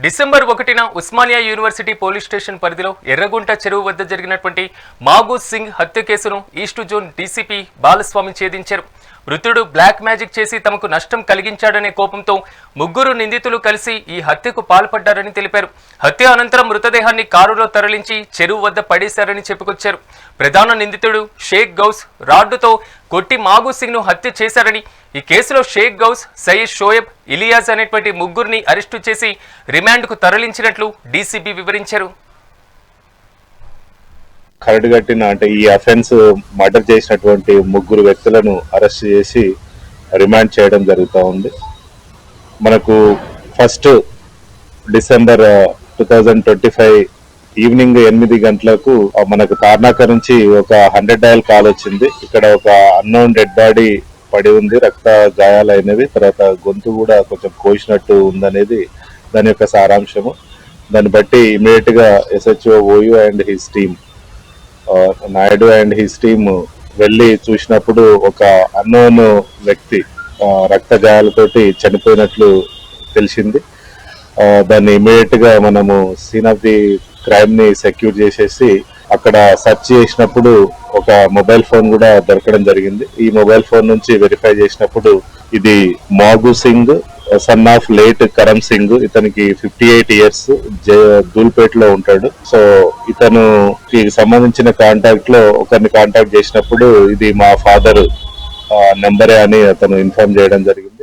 December 1న Osmania university police station పరిధిలో ఎర్రగుంట చెరువు వద్ద జరిగినటువంటి మాగూజ్ సింగ్ హత్య కేసును ఈస్ట్ జోన్ డీసీపీ బాలస్వామి ఛేదించారు. మృతుడు బ్లాక్ మ్యాజిక్ చేసి తమకు నష్టం కలిగించాడనే కోపంతో ముగ్గురు నిందితులు కలిసి ఈ హత్యకు పాల్పడ్డారని తెలిపారు. హత్య అనంతరం మృతదేహాన్ని కారులో తరలించి చెరువు వద్ద పడేశారని చెప్పుకొచ్చారు. ప్రధాన నిందితుడు షేక్ గౌస్ రాడ్డుతో కొట్టి మాగూజ్ సింగ్ ను హత్య చేశారని, ఈ కేసులో షేక్ గౌస్, సయీద్ షోయబ్, ఇలియాస్ అనేటువంటి ముగ్గురిని అరెస్టు చేసి రిమాండ్కు తరలించినట్లు డీసీపీ వివరించారు. కరడుగట్టిన అంటే ఈ అఫెన్స్ మర్డర్ చేసినటువంటి ముగ్గురు వ్యక్తులను అరెస్ట్ చేసి రిమాండ్ చేయడం జరుగుతూ ఉంది. మనకు ఫస్ట్ డిసెంబర్ 2025 ఈవినింగ్ 8 గంటలకు మనకు తార్నాక నుంచి ఒక 100 డయల్ కాల్ వచ్చింది. ఇక్కడ ఒక అన్నోన్ డెడ్ బాడీ పడి ఉంది, రక్త గాయాలైనవి, తర్వాత గొంతు కూడా కొంచెం కోసినట్టు ఉందనేది దాని యొక్క సారాంశము. దాన్ని బట్టి ఇమీడియట్ గా SHO OU and his team, Naidu and his team వెళ్ళి చూసినప్పుడు ఒక అన్నోన్ వ్యక్తి రక్త గాయాలతోటి చనిపోయినట్లు తెలిసింది. దాన్ని ఇమీడియట్ గా మనము సీన్ ఆఫ్ ది క్రైమ్ ని సెక్యూర్ చేసేసి అక్కడ సెర్చ్ చేసినప్పుడు ఒక మొబైల్ ఫోన్ కూడా దొరకడం జరిగింది. ఈ మొబైల్ ఫోన్ నుంచి వెరిఫై చేసినప్పుడు ఇది Maguj Singh son of late Karam Singh, ఇతనికి 58 ఇయర్స్, దూల్పేట్ లో ఉంటాడు. సో ఇతనుకి సంబంధించిన కాంటాక్ట్ లో ఒకరిని కాంటాక్ట్ చేసినప్పుడు ఇది మా ఫాదర్ నెంబరే అని అతను ఇన్ఫార్మ్ చేయడం జరిగింది.